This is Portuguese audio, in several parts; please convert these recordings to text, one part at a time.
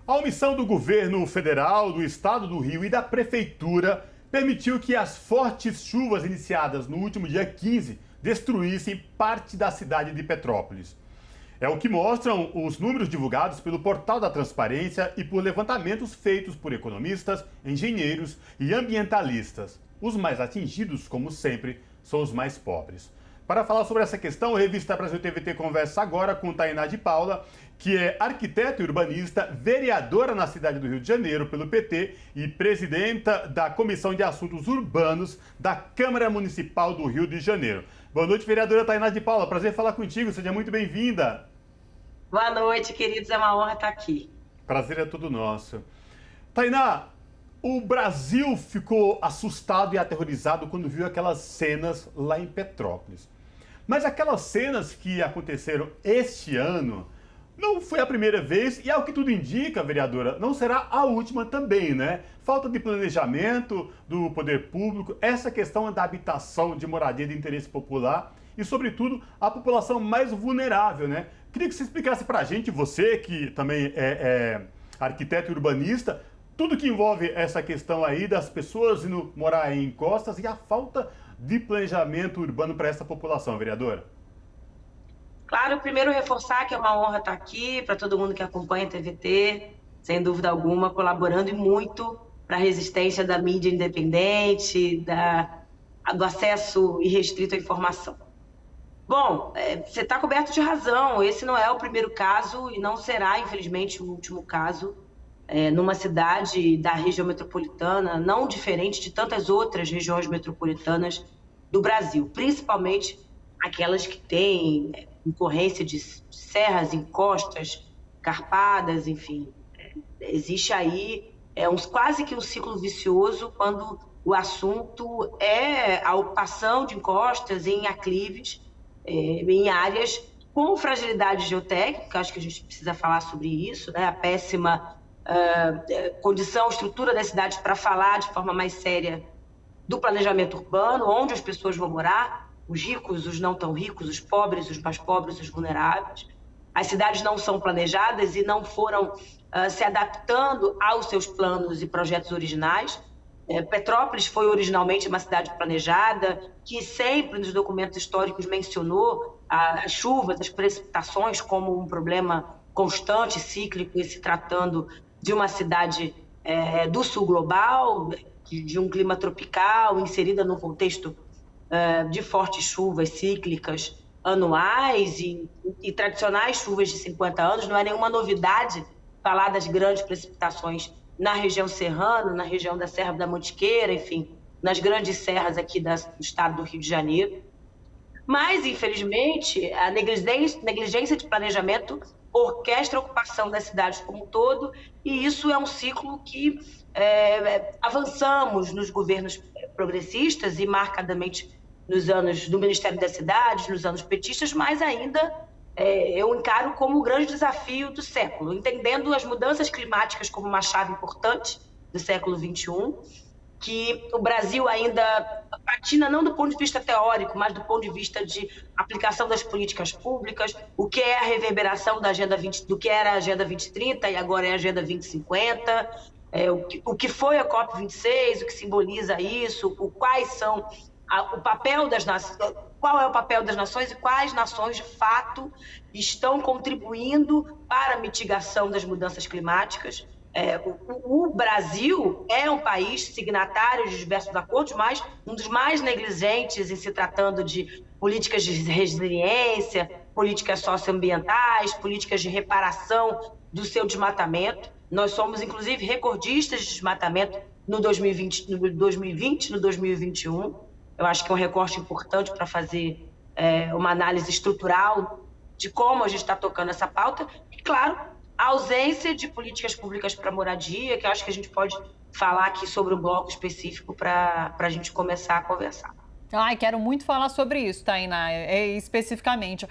A omissão do governo federal, do estado do Rio e da prefeitura permitiu que as fortes chuvas iniciadas no último dia 15 destruíssem parte da cidade de Petrópolis. É o que mostram os números divulgados pelo Portal da Transparência e por levantamentos feitos por economistas, engenheiros e ambientalistas. Os mais atingidos, como sempre, são os mais pobres. Para falar sobre essa questão, a Revista Brasil TVT conversa agora com Tainá de Paula, que é arquiteta e urbanista, vereadora na cidade do Rio de Janeiro pelo PT e presidenta da Comissão de Assuntos Urbanos da Câmara Municipal do Rio de Janeiro. Boa noite, vereadora Tainá de Paula. Prazer falar contigo. Seja muito bem-vinda. Boa noite, queridos. É uma honra estar aqui. Prazer é todo nosso. Tainá, o Brasil ficou assustado e aterrorizado quando viu aquelas cenas lá em Petrópolis. Mas aquelas cenas que aconteceram este ano não foi a primeira vez e, ao que tudo indica, vereadora, não será a última também, né? Falta de planejamento do poder público, essa questão da habitação, de moradia de interesse popular e, sobretudo, a população mais vulnerável, né? Queria que você explicasse para a gente, você que também é arquiteto e urbanista, tudo que envolve essa questão aí das pessoas indo morar em encostas e a falta de planejamento urbano para essa população, vereadora. Claro, primeiro reforçar que é uma honra estar aqui, para todo mundo que acompanha a TVT, sem dúvida alguma, colaborando e muito para a resistência da mídia independente, do acesso irrestrito à informação. Bom, você está coberto de razão, esse não é o primeiro caso e não será, infelizmente, o último caso numa cidade da região metropolitana, não diferente de tantas outras regiões metropolitanas do Brasil, principalmente aquelas que têm concorrência de serras, encostas, carpadas, enfim. Existe aí quase que um ciclo vicioso quando o assunto é a ocupação de encostas em aclives, em áreas com fragilidade geotécnica, acho que a gente precisa falar sobre isso, né? A péssima condição, estrutura das cidades para falar de forma mais séria do planejamento urbano, onde as pessoas vão morar, os ricos, os não tão ricos, os pobres, os mais pobres, os vulneráveis. As cidades não são planejadas e não foram se adaptando aos seus planos e projetos originais. Petrópolis foi originalmente uma cidade planejada, que sempre nos documentos históricos mencionou as chuvas, as precipitações como um problema constante, cíclico, e se tratando de uma cidade do sul global, de um clima tropical, inserida num contexto de fortes chuvas cíclicas anuais e tradicionais chuvas de 50 anos. Não é nenhuma novidade falar das grandes precipitações na região serrana, na região da Serra da Mantiqueira, enfim, nas grandes serras aqui do estado do Rio de Janeiro. Mas, infelizmente, a negligência de planejamento orquestra a ocupação das cidades como um todo, e isso é um ciclo que avançamos nos governos progressistas e marcadamente nos anos do Ministério das Cidades, nos anos petistas, mas ainda eu encaro como o grande desafio do século, entendendo as mudanças climáticas como uma chave importante do século XXI, que o Brasil ainda patina não do ponto de vista teórico, mas do ponto de vista de aplicação das políticas públicas, o que é a reverberação da do que era a Agenda 2030 e agora é a Agenda 2050, o que foi a COP26, o que simboliza isso, quais são o papel das nações, qual é o papel das nações e quais nações de fato estão contribuindo para a mitigação das mudanças climáticas. O Brasil é um país signatário de diversos acordos, mas um dos mais negligentes em se tratando de políticas de resiliência, políticas socioambientais, políticas de reparação do seu desmatamento. Nós somos, inclusive, recordistas de desmatamento no 2020, no 2021. Eu acho que é um recorte importante para fazer uma análise estrutural de como a gente está tocando essa pauta. E, claro, a ausência de políticas públicas para moradia, que eu acho que a gente pode falar aqui sobre um bloco específico para a gente começar a conversar. Ai, quero muito falar sobre isso, Tainá, especificamente.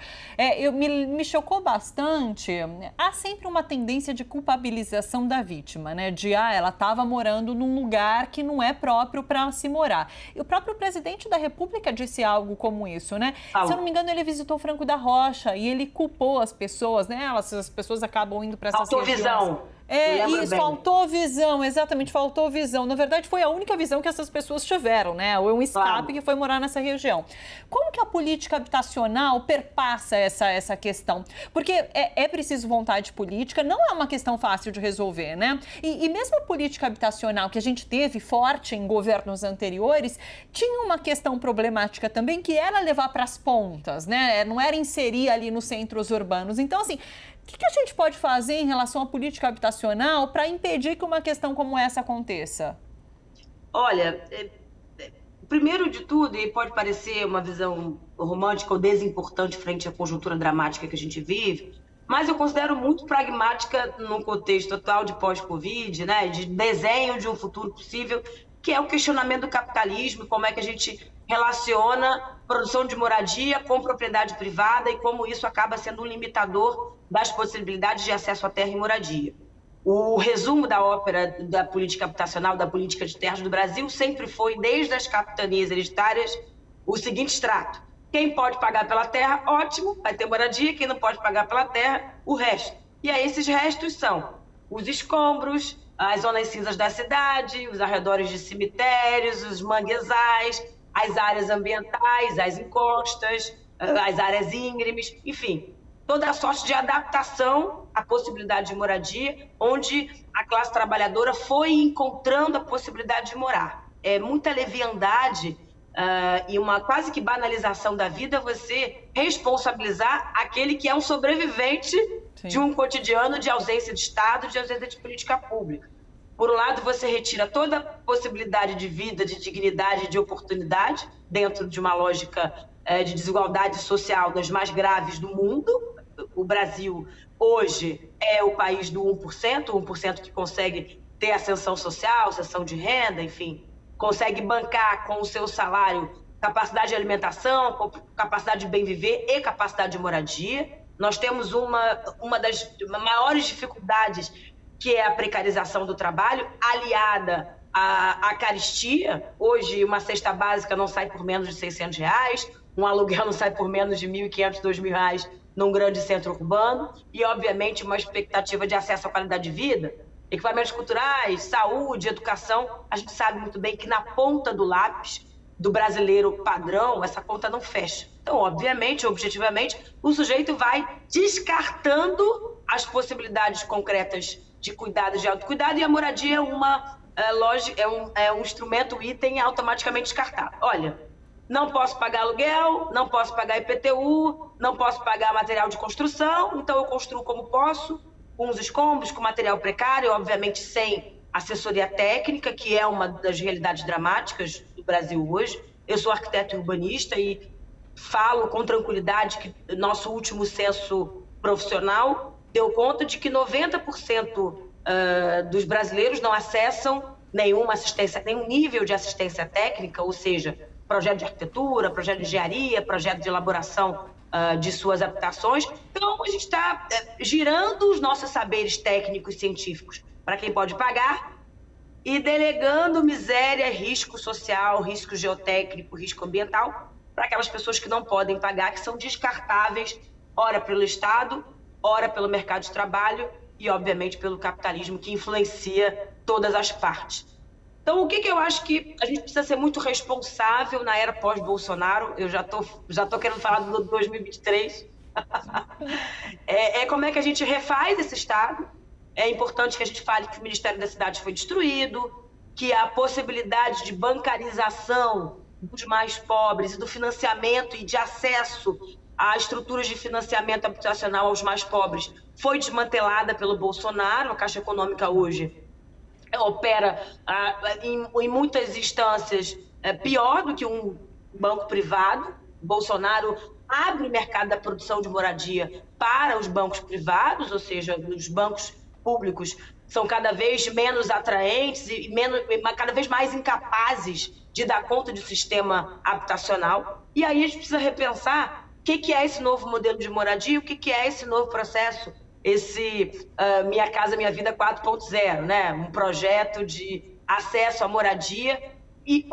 Me chocou bastante. Há sempre uma tendência de culpabilização da vítima, né? Ela estava morando num lugar que não é próprio para se morar. E o próprio presidente da República disse algo como isso, né? Se eu não me engano, ele visitou Franco da Rocha e ele culpou as pessoas, né? As pessoas acabam indo para essas regiões. Isso, faltou visão, exatamente, faltou visão. Na verdade, foi a única visão que essas pessoas tiveram, né? Um escape que foi morar nessa região. Como que a política habitacional perpassa essa questão? Porque é preciso vontade política, não é uma questão fácil de resolver, né? E mesmo a política habitacional que a gente teve forte em governos anteriores, tinha uma questão problemática também, que era levar para as pontas, né? Não era inserir ali nos centros urbanos. Então, assim, o que a gente pode fazer em relação à política habitacional para impedir que uma questão como essa aconteça? Olha, primeiro de tudo, e pode parecer uma visão romântica ou desimportante frente à conjuntura dramática que a gente vive, mas eu considero muito pragmática num contexto atual de pós-Covid, né, de desenho de um futuro possível, que é o questionamento do capitalismo, como é que a gente relaciona produção de moradia com propriedade privada e como isso acaba sendo um limitador das possibilidades de acesso à terra e moradia. O resumo da ópera da política habitacional, da política de terras do Brasil, sempre foi, desde as capitanias hereditárias, o seguinte extrato: quem pode pagar pela terra, ótimo, vai ter moradia; quem não pode pagar pela terra, o resto. E aí esses restos são os escombros, as zonas cinzas da cidade, os arredores de cemitérios, os manguezais, as áreas ambientais, as encostas, as áreas íngremes, enfim, toda a sorte de adaptação à possibilidade de moradia, onde a classe trabalhadora foi encontrando a possibilidade de morar. É muita leviandade e uma quase que banalização da vida você responsabilizar aquele que é um sobrevivente de um cotidiano de ausência de Estado, de ausência de política pública. Por um lado, você retira toda a possibilidade de vida, de dignidade, de oportunidade, dentro de uma lógica de desigualdade social das mais graves do mundo. O Brasil, hoje, é o país do 1% que consegue ter ascensão social, ascensão de renda, enfim, consegue bancar com o seu salário capacidade de alimentação, capacidade de bem viver e capacidade de moradia. Nós temos uma das maiores dificuldades, que é a precarização do trabalho, aliada à carestia. Hoje, uma cesta básica não sai por menos de R$600, um aluguel não sai por menos de R$1.500, R$2.000 num grande centro urbano, e, obviamente, uma expectativa de acesso à qualidade de vida, equipamentos culturais, saúde, educação. A gente sabe muito bem que na ponta do lápis do brasileiro padrão, essa conta não fecha. Então, obviamente, objetivamente, o sujeito vai descartando as possibilidades concretas de cuidado, de autocuidado, e a moradia é um instrumento, item automaticamente descartado. Olha, não posso pagar aluguel, não posso pagar IPTU, não posso pagar material de construção, então eu construo como posso, com os escombros, com material precário, obviamente sem assessoria técnica, que é uma das realidades dramáticas do Brasil hoje. Eu sou arquiteto e urbanista e falo com tranquilidade que nosso último censo profissional deu conta de que 90% dos brasileiros não acessam nenhum nível de assistência técnica, ou seja, projeto de arquitetura, projeto de engenharia, projeto de elaboração de suas habitações. Então, a gente está girando os nossos saberes técnicos e científicos para quem pode pagar e delegando miséria, risco social, risco geotécnico, risco ambiental para aquelas pessoas que não podem pagar, que são descartáveis, ora pelo Estado, ora pelo mercado de trabalho e, obviamente, pelo capitalismo que influencia todas as partes. Então, o que eu acho que a gente precisa ser muito responsável na era pós-Bolsonaro? Eu já tô querendo falar do 2023. Como é que a gente refaz esse Estado. É importante que a gente fale que o Ministério das Cidades foi destruído, que a possibilidade de bancarização dos mais pobres e do financiamento e de acesso a estruturas de financiamento habitacional aos mais pobres foi desmantelada pelo Bolsonaro. A Caixa Econômica hoje opera em muitas instâncias pior do que um banco privado. Bolsonaro abre o mercado da produção de moradia para os bancos privados, ou seja, os bancos públicos são cada vez menos atraentes e cada vez mais incapazes de dar conta do sistema habitacional. E aí a gente precisa repensar o que é esse novo modelo de moradia, o que é esse novo processo, esse Minha Casa Minha Vida 4.0, né? Um projeto de acesso à moradia e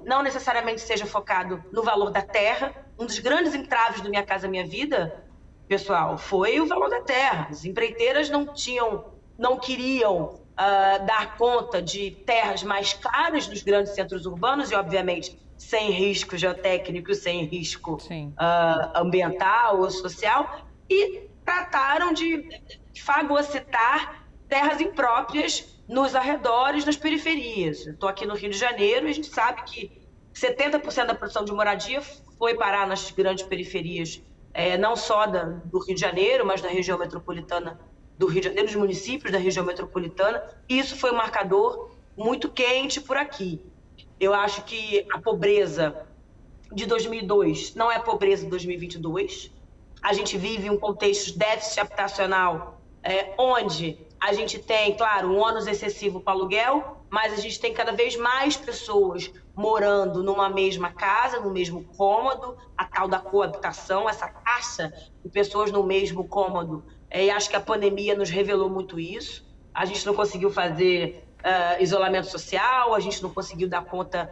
não necessariamente seja focado no valor da terra. Um dos grandes entraves do Minha Casa Minha Vida, pessoal, foi o valor da terra. As empreiteiras não tinham não queriam dar conta de terras mais caras nos grandes centros urbanos e, obviamente, sem risco geotécnico, sem risco ambiental ou social, e trataram de fagocitar terras impróprias nos arredores, nas periferias. Estou aqui no Rio de Janeiro e a gente sabe que 70% da produção de moradia foi parar nas grandes periferias, não só do Rio de Janeiro, mas da região metropolitana do Rio de Janeiro, dos municípios da região metropolitana. Isso foi um marcador muito quente por aqui. Eu acho que a pobreza de 2002 não é a pobreza de 2022. A gente vive um contexto de déficit habitacional, onde a gente tem, claro, um ônus excessivo para aluguel, mas a gente tem cada vez mais pessoas morando numa mesma casa, no mesmo cômodo, a tal da coabitação, essa taxa de pessoas no mesmo cômodo. E acho que a pandemia nos revelou muito isso. A gente não conseguiu fazer isolamento social, a gente não conseguiu dar conta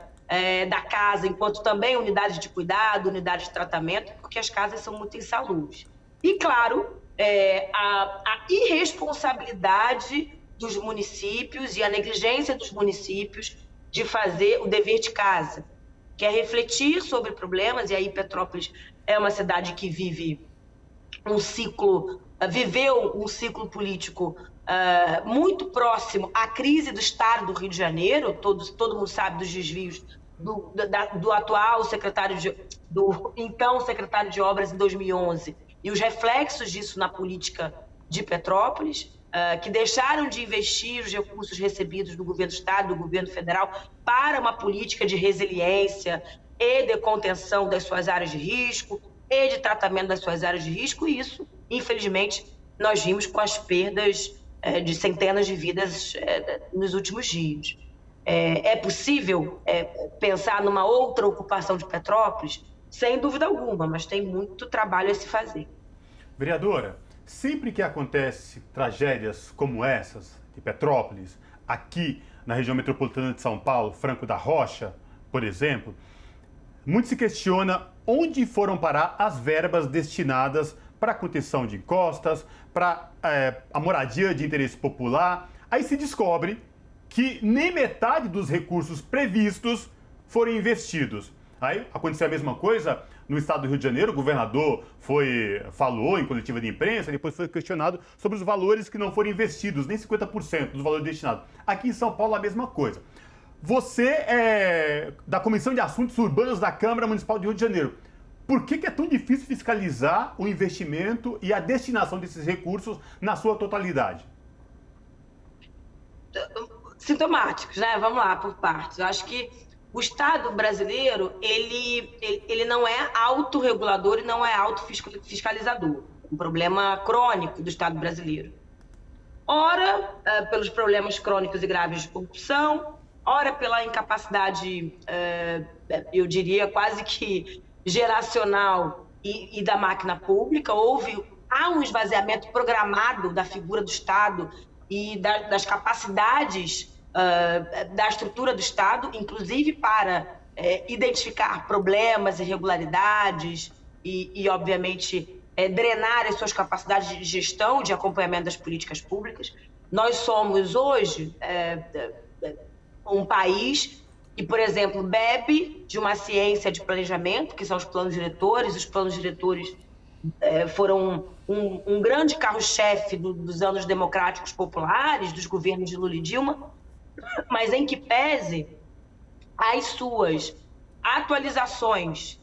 da casa, enquanto também unidades de cuidado, unidades de tratamento, porque as casas são muito insalubres. E, claro, a irresponsabilidade dos municípios e a negligência dos municípios de fazer o dever de casa, que é refletir sobre problemas, e aí Petrópolis é uma cidade que viveu um ciclo político muito próximo à crise do Estado do Rio de Janeiro. Todo mundo sabe dos desvios do atual do então secretário de Obras em 2011 e os reflexos disso na política de Petrópolis, que deixaram de investir os recursos recebidos do governo do Estado, do governo federal, para uma política de resiliência e de contenção das suas áreas de risco e de tratamento das suas áreas de risco, e isso, infelizmente, nós vimos com as perdas de centenas de vidas nos últimos dias. É possível pensar numa outra ocupação de Petrópolis? Sem dúvida alguma, mas tem muito trabalho a se fazer. Vereadora, sempre que acontece tragédias como essas de Petrópolis, aqui na região metropolitana de São Paulo, Franco da Rocha, por exemplo, muito se questiona onde foram parar as verbas destinadas para a contenção de encostas, para a moradia de interesse popular. Aí se descobre que nem metade dos recursos previstos foram investidos. Aí aconteceu a mesma coisa no estado do Rio de Janeiro. O governador falou em coletiva de imprensa, depois foi questionado sobre os valores que não foram investidos, nem 50% dos valores destinados. Aqui em São Paulo a mesma coisa. Você é da Comissão de Assuntos Urbanos da Câmara Municipal de Rio de Janeiro. Por que é tão difícil fiscalizar o investimento e a destinação desses recursos na sua totalidade? Sintomáticos, né? Vamos lá, por partes. Eu acho que o Estado brasileiro, ele não é autorregulador e não é autofiscalizador. Um problema crônico do Estado brasileiro. Ora, pelos problemas crônicos e graves de corrupção, ora pela incapacidade, eu diria, quase que geracional e da máquina pública. Há um esvaziamento programado da figura do Estado e das capacidades da estrutura do Estado, inclusive para identificar problemas, irregularidades e obviamente, drenar as suas capacidades de gestão, de acompanhamento das políticas públicas. Nós somos hoje um país que, por exemplo, bebe de uma ciência de planejamento, que são os planos diretores. Os planos diretores foram um grande carro-chefe dos anos democráticos populares, dos governos de Lula e Dilma, mas em que pese as suas atualizações,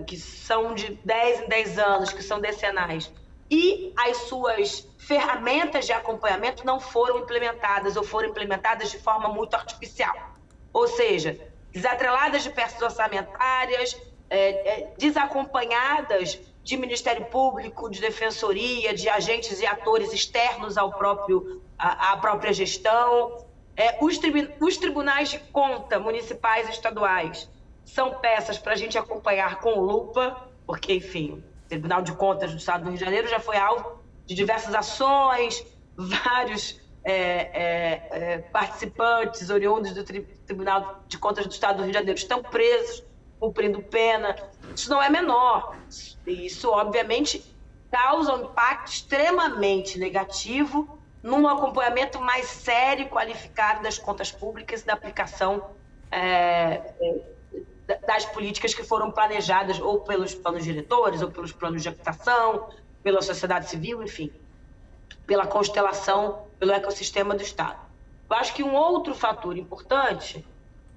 que são de 10 em 10 anos, que são decenais, e as suas ferramentas de acompanhamento não foram implementadas ou foram implementadas de forma muito artificial. Ou seja, desatreladas de peças orçamentárias, desacompanhadas de Ministério Público, de Defensoria, de agentes e atores externos à própria gestão. Os tribunais de conta municipais e estaduais são peças para a gente acompanhar com lupa, porque, enfim, o Tribunal de Contas do Estado do Rio de Janeiro já foi alvo de diversas ações, vários participantes oriundos do Tribunal de Contas do Estado do Rio de Janeiro estão presos, cumprindo pena. Isso não é menor. Isso, obviamente, causa um impacto extremamente negativo num acompanhamento mais sério e qualificado das contas públicas e da aplicação das políticas que foram planejadas ou pelos planos diretores, ou pelos planos de habitação, pela sociedade civil, enfim, pela constelação, pelo ecossistema do Estado. Eu acho que um outro fator importante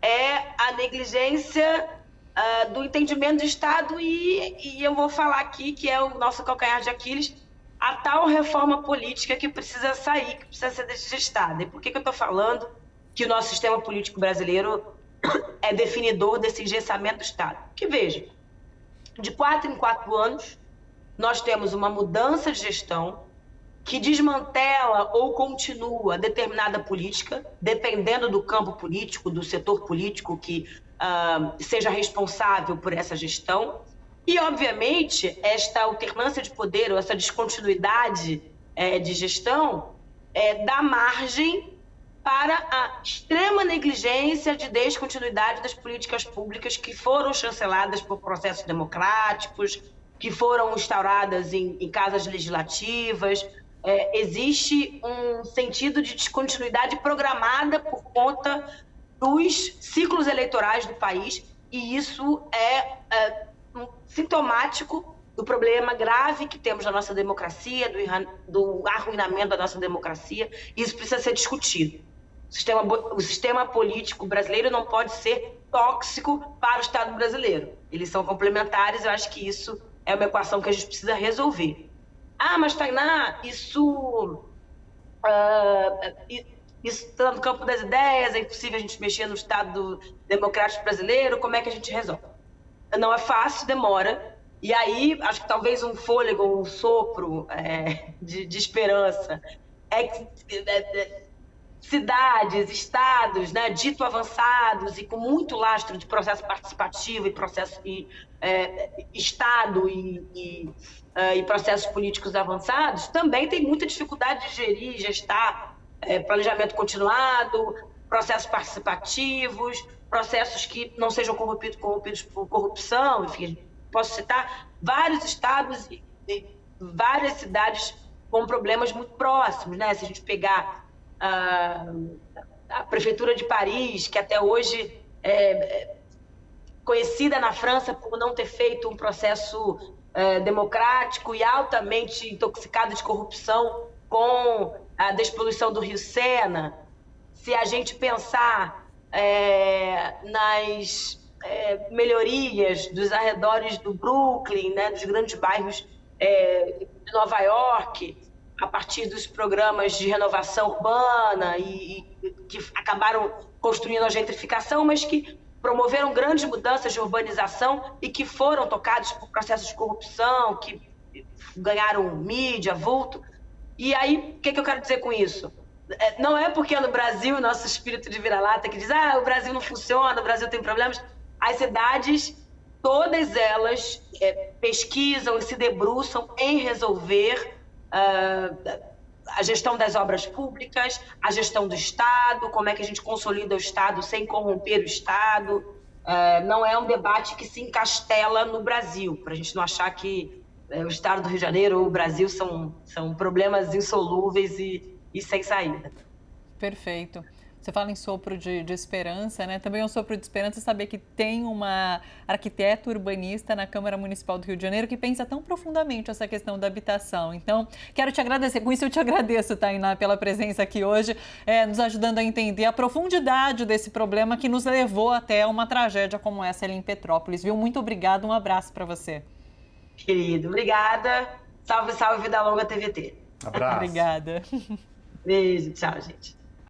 é a negligência do entendimento do Estado e eu vou falar aqui que é o nosso calcanhar de Aquiles, a tal reforma política que precisa sair, que precisa ser gestada. E por que eu estou falando que o nosso sistema político brasileiro é definidor desse engessamento do Estado? Que veja, de 4 em 4 anos, nós temos uma mudança de gestão que desmantela ou continua determinada política, dependendo do campo político, do setor político que seja responsável por essa gestão. E, obviamente, esta alternância de poder ou essa descontinuidade de gestão dá margem para a extrema negligência de descontinuidade das políticas públicas que foram chanceladas por processos democráticos, que foram instauradas em casas legislativas. Existe um sentido de descontinuidade programada por conta dos ciclos eleitorais do país, e isso é sintomático do problema grave que temos na nossa democracia, do arruinamento da nossa democracia. Isso precisa ser discutido. O sistema político brasileiro não pode ser tóxico para o Estado brasileiro. Eles são complementares, eu acho que isso é uma equação que a gente precisa resolver. Mas, Tainá, isso está no campo das ideias, é impossível a gente mexer no Estado democrático brasileiro, como é que a gente resolve? Não é fácil, demora. E aí, acho que talvez um fôlego, um sopro de esperança cidades, estados, né, dito avançados e com muito lastro de processo participativo e processo Estado e processos políticos avançados, também tem muita dificuldade de gerir e gestar planejamento continuado, processos participativos, processos que não sejam corrompidos por corrupção, enfim, posso citar vários estados e várias cidades com problemas muito próximos, né? Se a gente pegar a Prefeitura de Paris, que até hoje é conhecida na França por não ter feito um processo democrático e altamente intoxicado de corrupção com a despoluição do Rio Sena. Se a gente pensar nas melhorias dos arredores do Brooklyn, né, dos grandes bairros de Nova York, a partir dos programas de renovação urbana e que acabaram construindo a gentrificação, mas que promoveram grandes mudanças de urbanização e que foram tocados por processos de corrupção, que ganharam mídia, vulto. E aí, o que eu quero dizer com isso? Não é porque no Brasil, nosso espírito de vira-lata que diz o Brasil não funciona, o Brasil tem problemas. As cidades, todas elas pesquisam e se debruçam em resolver a gestão das obras públicas, a gestão do Estado, como é que a gente consolida o Estado sem corromper o Estado. Não é um debate que se encastela no Brasil, para a gente não achar que o Estado do Rio de Janeiro ou o Brasil são problemas insolúveis e sem saída. Perfeito. Você fala em sopro de esperança, né? Também é um sopro de esperança saber que tem uma arquiteta urbanista na Câmara Municipal do Rio de Janeiro que pensa tão profundamente essa questão da habitação. Então, quero te agradecer. Com isso, eu te agradeço, Tainá, pela presença aqui hoje, nos ajudando a entender a profundidade desse problema que nos levou até uma tragédia como essa ali em Petrópolis, viu? Muito obrigada, um abraço para você. Querido, obrigada. Salve, salve, vida longa TVT. Abraço. Obrigada. Beijo, tchau, gente.